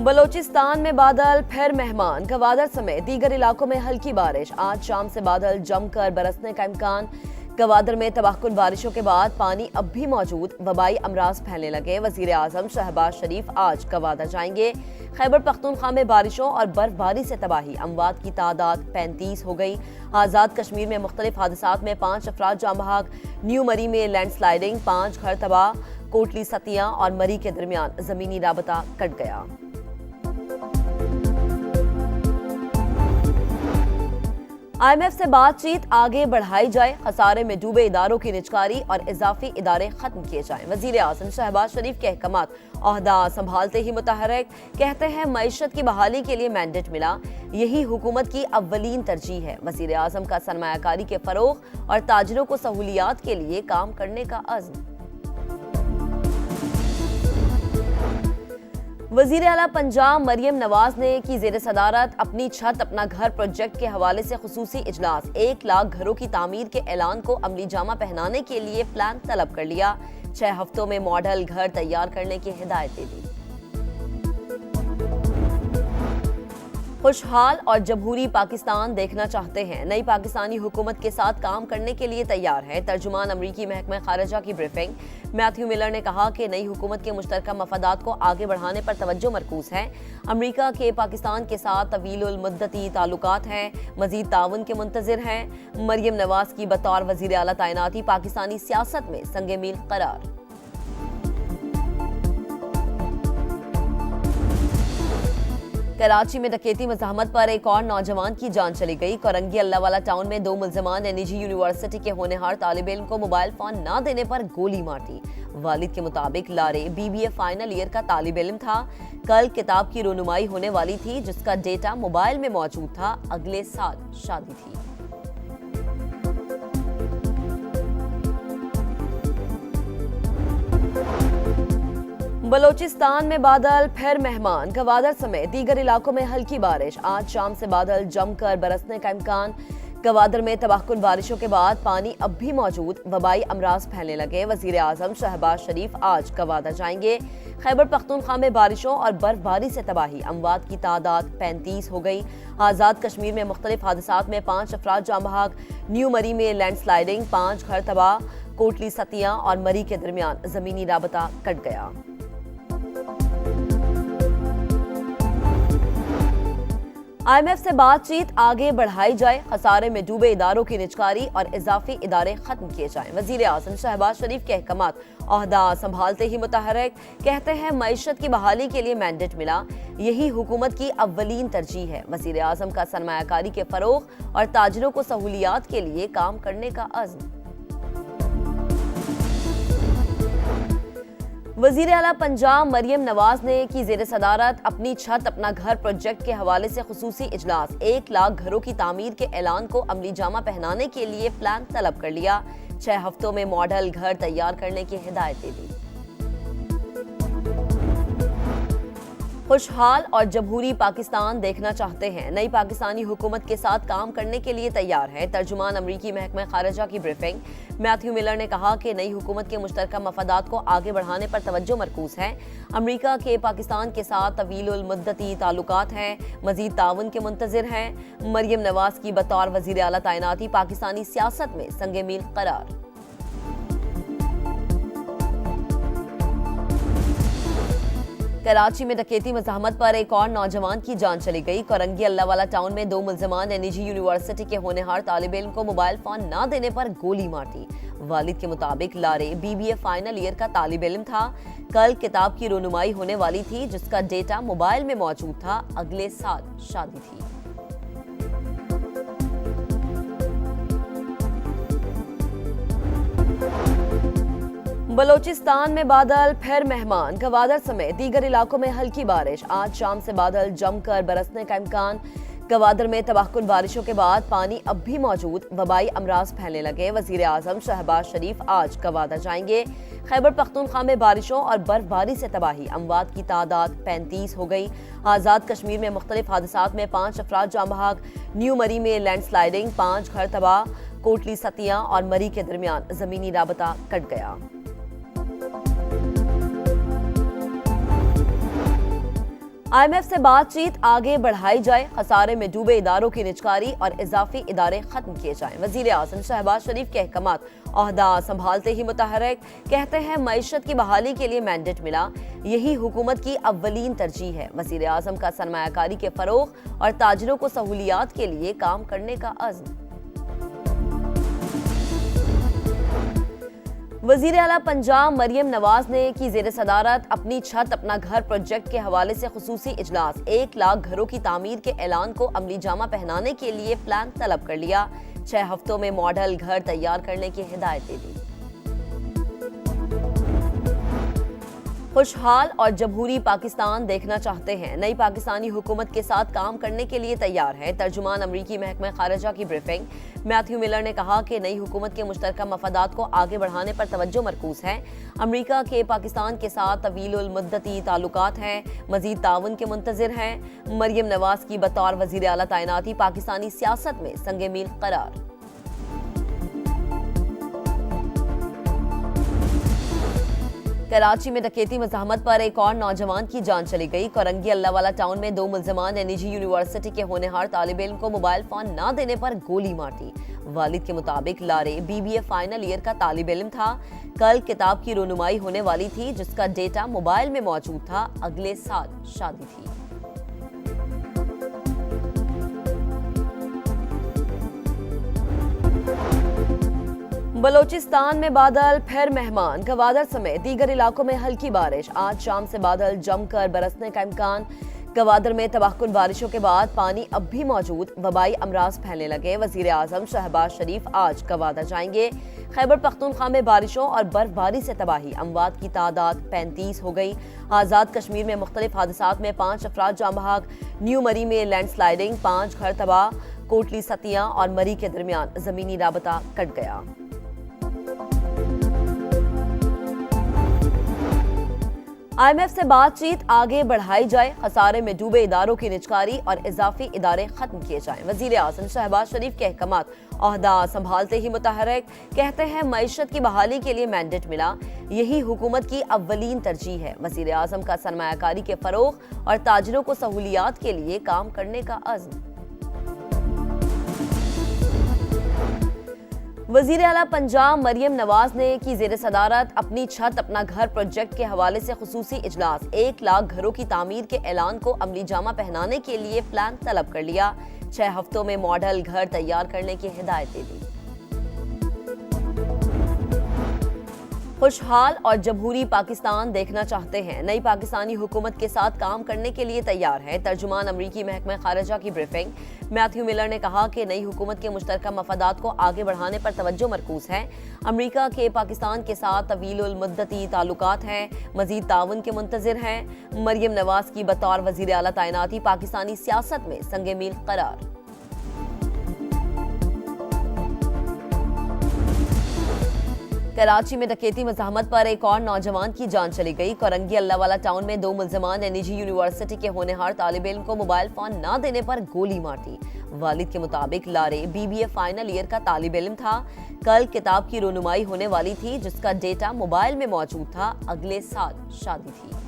बलोचिस्तान में बादल फिर मेहमान, गवादर समेत दीगर इलाकों में हल्की बारिश। आज शाम से बादल जमकर बरसने का इम्कान। गवादर में तबाहकुन बारिशों के बाद पानी अब भी मौजूद, वबाई अमराज फैलने लगे। वजीर आजम शहबाज शरीफ आज गवादर जाएंगे। खैबर पख्तूनख्वा में बारिशों और बर्फबारी से तबाही, अमवात की तादाद 35 हो गई। आज़ाद कश्मीर में मुख्तलिफ हादसात में 5 अफराद जाँ बहक। न्यू मरी में लैंडस्लाइडिंग, 5 घर तबाह। कोटली सतिया और मरी के दरमियान जमीनी राबता कट गया। IMF से बातचीत आगे बढ़ाई जाए, खसारे में डूबे इदारों की निजकारी और इजाफी इदारे खत्म किए जाएं। वजीर आजम शहबाज शरीफ के अहकामात ओहदा संभालते ही मुतहर्रिक, कहते हैं मईशत की बहाली के लिए मैंडेट मिला, यही हुकूमत की अव्वलीन तरजीह है। वजीर आजम का सरमायाकारी के फरोग और ताजरों को सहूलियात के लिए काम करने का अज़्म। वजीर आला पंजाब मरियम नवाज ने की जेर सदारत अपनी छत अपना घर प्रोजेक्ट के हवाले से खुसूसी इजलास। 1 लाख घरों की तामीर के ऐलान को अमली जामा पहनाने के लिए प्लान तलब कर लिया। 6 हफ्तों में मॉडल घर तैयार करने की हिदायत दे दी। खुशहाल और जमहूरी पाकिस्तान देखना चाहते हैं, नई पाकिस्तानी हुकूमत के साथ काम करने के लिए तैयार है। तर्जुमान अमरीकी महकमा खारजा की ब्रीफिंग। मैथ्यू मिलर ने कहा कि नई हुकूमत के मुश्तरका मफादात को आगे बढ़ाने पर तवज्जो मरकूज है। अमरीका के पाकिस्तान के साथ तवीलुल मुद्दती ताल्लुकात हैं, मजीद ताउन के मुंतजिर हैं। मरियम नवाज की बतौर वजीर आला तैनाती पाकिस्तानी सियासत में संगे मील करार। कराची में डकैती मज़ाहमत पर एक और नौजवान की जान चली गई। कोरंगी अल्लाहवाला टाउन में 2 मुल्ज़िमान ने निजी यूनिवर्सिटी के होनहार तालिब इल्म को मोबाइल फोन न देने पर गोली मार दी। वालिद के मुताबिक लारे BBA फाइनल ईयर का तालिब इल्म था। कल किताब की रोनुमाई होने वाली थी जिसका डेटा मोबाइल में मौजूद था। अगले साल शादी थी। बलोचिस्तान में बादल फिर मेहमान, गवादर समेत दीगर इलाकों में हल्की बारिश। आज शाम से बादल जमकर बरसने का इम्कान। गवादर में तबाहकुन बारिशों के बाद पानी अब भी मौजूद, वबाई अमराज फैलने लगे। वजीर आजम शहबाज शरीफ आज गवादर जाएंगे। खैबर पख्तूनख्वा में बारिशों और बर्फबारी से तबाही, अमवात की तादाद 35 हो गई। आज़ाद कश्मीर में मुख्तलिफ हादसात में 5 अफराद जाँ बहक। न्यू मरी में लैंडस्लाइडिंग, 5 घर तबाह। कोटली सतिया और मरी के दरमियान जमीनी राबता कट गया। IMF से बातचीत आगे बढ़ाई जाए, खसारे में डूबे इदारों की निजकारी और इजाफी इदारे खत्म किए जाएं। वजीर आजम शहबाज शरीफ के अहकामात ओहदा संभालते ही मुतहर्रिक, कहते हैं मईशत की बहाली के लिए मैंडेट मिला, यही हुकूमत की अव्वलीन तरजीह है। वजीर आजम का सरमायाकारी के फरोग और ताजरों को सहूलियात के लिए काम करने का अज़्म। वजीर आला पंजाब मरियम नवाज ने की जेर सदारत अपनी छत अपना घर प्रोजेक्ट के हवाले से खुसूसी इजलास। 1 लाख घरों की तामीर के ऐलान को अमली जामा पहनाने के लिए प्लान तलब कर लिया। 6 हफ्तों में मॉडल घर तैयार करने की हिदायत दे दी। खुशहाल और जमहूरी पाकिस्तान देखना चाहते हैं, नई पाकिस्तानी हुकूमत के साथ काम करने के लिए तैयार है। तर्जुमान अमरीकी महकमा खारजा की ब्रीफिंग। मैथ्यू मिलर ने कहा कि नई हुकूमत के मुश्तरका मफादात को आगे बढ़ाने पर तवज्जो मरकूज है। अमरीका के पाकिस्तान के साथ तवीलुल मुद्दती ताल्लुकात हैं, मजीद ताउन के मुंतजिर हैं। मरियम नवाज की बतौर वजीर आला तैनाती पाकिस्तानी सियासत में संगे मील करार। कराची में डकैती मज़ाहमत पर एक और नौजवान की जान चली गई। कोरंगी अल्लाहवाला टाउन में 2 मुल्ज़िमान ने निजी यूनिवर्सिटी के होनहार तालिब इल्म को मोबाइल फोन न देने पर गोली मार दी। वालिद के मुताबिक लारे BBA फाइनल ईयर का तालिब इल्म था। कल किताब की रोनुमाई होने वाली थी जिसका डेटा मोबाइल में मौजूद था। अगले साल शादी थी। बलोचिस्तान में बादल फिर मेहमान, गवादर समेत दीगर इलाकों में हल्की बारिश। आज शाम से बादल जमकर बरसने का इम्कान। गवादर में तबाहकुन बारिशों के बाद पानी अब भी मौजूद, वबाई अमराज फैलने लगे। वजीर आजम शहबाज शरीफ आज गवादर जाएंगे। खैबर पख्तूनख्वा में बारिशों और बर्फबारी से तबाही, अमवात की तादाद 35 हो गई। आज़ाद कश्मीर में मुख्तलिफ हादसात में 5 अफराद जाँ बहक। न्यू मरी में लैंडस्लाइडिंग, 5 घर तबाह। कोटली सतिया और मरी के दरमियान जमीनी राबता कट गया। IMF से बातचीत आगे बढ़ाई जाए, खसारे में डूबे इदारों की निजकारी और इजाफी इदारे खत्म किए जाएं। वजीर आजम शहबाज शरीफ के अहकामात ओहदा संभालते ही मुतहर्रिक कहते हैं मईशत की बहाली के लिए मैंडेट मिला, यही हुकूमत की अव्वलीन तरजीह है। वजीर आजम का सरमायाकारी के फरोग और ताजिरों को सहूलियात के लिए काम करने का अज़्म। वज़ीर आला पंजाब मरियम नवाज ने की जेर सदारत अपनी छत अपना घर प्रोजेक्ट के हवाले से खुसूसी इजलास 1 लाख घरों की तामीर के ऐलान को अमली जामा पहनाने के लिए प्लान तलब कर लिया। 6 हफ्तों में मॉडल घर तैयार करने की हिदायत दे दी। खुशहाल और जमहूरी पाकिस्तान देखना चाहते हैं, नई पाकिस्तानी हुकूमत के साथ काम करने के लिए तैयार है। तर्जुमान अमरीकी महकमा खारजा की ब्रीफिंग। मैथ्यू मिलर ने कहा कि नई हुकूमत के मुश्तरका मफादात को आगे बढ़ाने पर तवज्जो मरकूज है। अमरीका के पाकिस्तान के साथ तवीलुल मुद्दती ताल्लुकात हैं, मजीद ताउन के मुंतजिर हैं। मरियम नवाज की बतौर वजीर आला तैनाती पाकिस्तानी सियासत में संगे मील करार। कराची में डकैती मज़ाहमत पर एक और नौजवान की जान चली गई। कोरंगी अल्लाहवाला टाउन में 2 मुल्ज़िमान ने निजी यूनिवर्सिटी के होनहार तालिब इल्म को मोबाइल फोन न देने पर गोली मार दी। वालिद के मुताबिक लारे BBA फाइनल ईयर का तालिब इल्म था। कल किताब की रोनुमाई होने वाली थी जिसका डेटा मोबाइल में मौजूद था। अगले साल शादी थी। बलोचिस्तान में बादल फिर मेहमान, गवादर समेत दीगर इलाकों में हल्की बारिश। आज शाम से बादल जमकर बरसने का इम्कान। गवादर में तबाहकुन बारिशों के बाद पानी अब भी मौजूद, वबाई अमराज फैलने लगे। वजीर आजम शहबाज शरीफ आज गवादर जाएंगे। खैबर पख्तूनख्वा में बारिशों और बर्फबारी से तबाही, अमवात की तादाद 35 हो गई। आज़ाद कश्मीर में मुख्तलिफ हादसात में 5 अफराद जाँ बहक। न्यू मरी में लैंडस्लाइडिंग, 5 घर तबाह। कोटली सतिया और मरी के दरमियान जमीनी राबता कट गया। IMF से बातचीत आगे बढ़ाई जाए, खसारे में डूबे इदारों की निजकारी और इजाफी इदारे खत्म किए जाएं। वजीर आजम शहबाज शरीफ के अहकामात ओहदा संभालते ही मुतहर्रिक कहते हैं मईशत की बहाली के लिए मैंडेट मिला, यही हुकूमत की अव्वलीन तरजीह है। वजीर आजम का सरमायाकारी के फरोग और ताजिरों को सहूलियात के लिए काम करने का अज़्म। वज़ीर आला पंजाब मरियम नवाज ने की जेर सदारत अपनी छत अपना घर प्रोजेक्ट के हवाले से खुसूसी इजलास 1 लाख घरों की तामीर के ऐलान को अमली जामा पहनाने के लिए प्लान तलब कर लिया। 6 हफ्तों में मॉडल घर तैयार करने की हिदायत दे दी। खुशहाल और जमहूरी पाकिस्तान देखना चाहते हैं, नई पाकिस्तानी हुकूमत के साथ काम करने के लिए तैयार है। तर्जुमान अमरीकी महकमा खारजा की ब्रीफिंग। मैथ्यू मिलर ने कहा कि नई हुकूमत के मुश्तरका मफादात को आगे बढ़ाने पर तवज्जो मरकूज है। अमरीका के पाकिस्तान के साथ तवीलुल मुद्दती ताल्लुकात हैं, मजीद ताउन के मुंतजिर हैं। मरियम नवाज की बतौर वजीर आला तैनाती पाकिस्तानी सियासत में संगे मील करार। कराची में डकैती मज़ाहमत पर एक और नौजवान की जान चली गई। कोरंगी अल्लाहवाला टाउन में 2 मुल्ज़िमान ने निजी यूनिवर्सिटी के होनहार तालिब इल्म को मोबाइल फोन न देने पर गोली मार दी। वालिद के मुताबिक लारे BBA फाइनल ईयर का तालिब इल्म था। कल किताब की रोनुमाई होने वाली थी जिसका डेटा मोबाइल में मौजूद था। अगले साल शादी थी।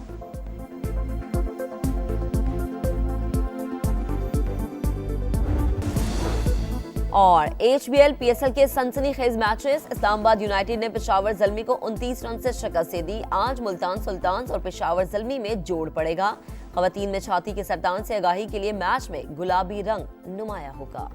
और HBL PSL के सनसनीखेज मैचेस, इस्लामाबाद यूनाइटेड ने पेशावर ज़ल्मी को 29 रन से शिकस्त दे दी। आज मुल्तान सुल्तान्स और पेशावर ज़ल्मी में जोड़ पड़ेगा। ख़वातीन में छाती के सरतान से आगाही के लिए मैच में गुलाबी रंग नुमाया होगा।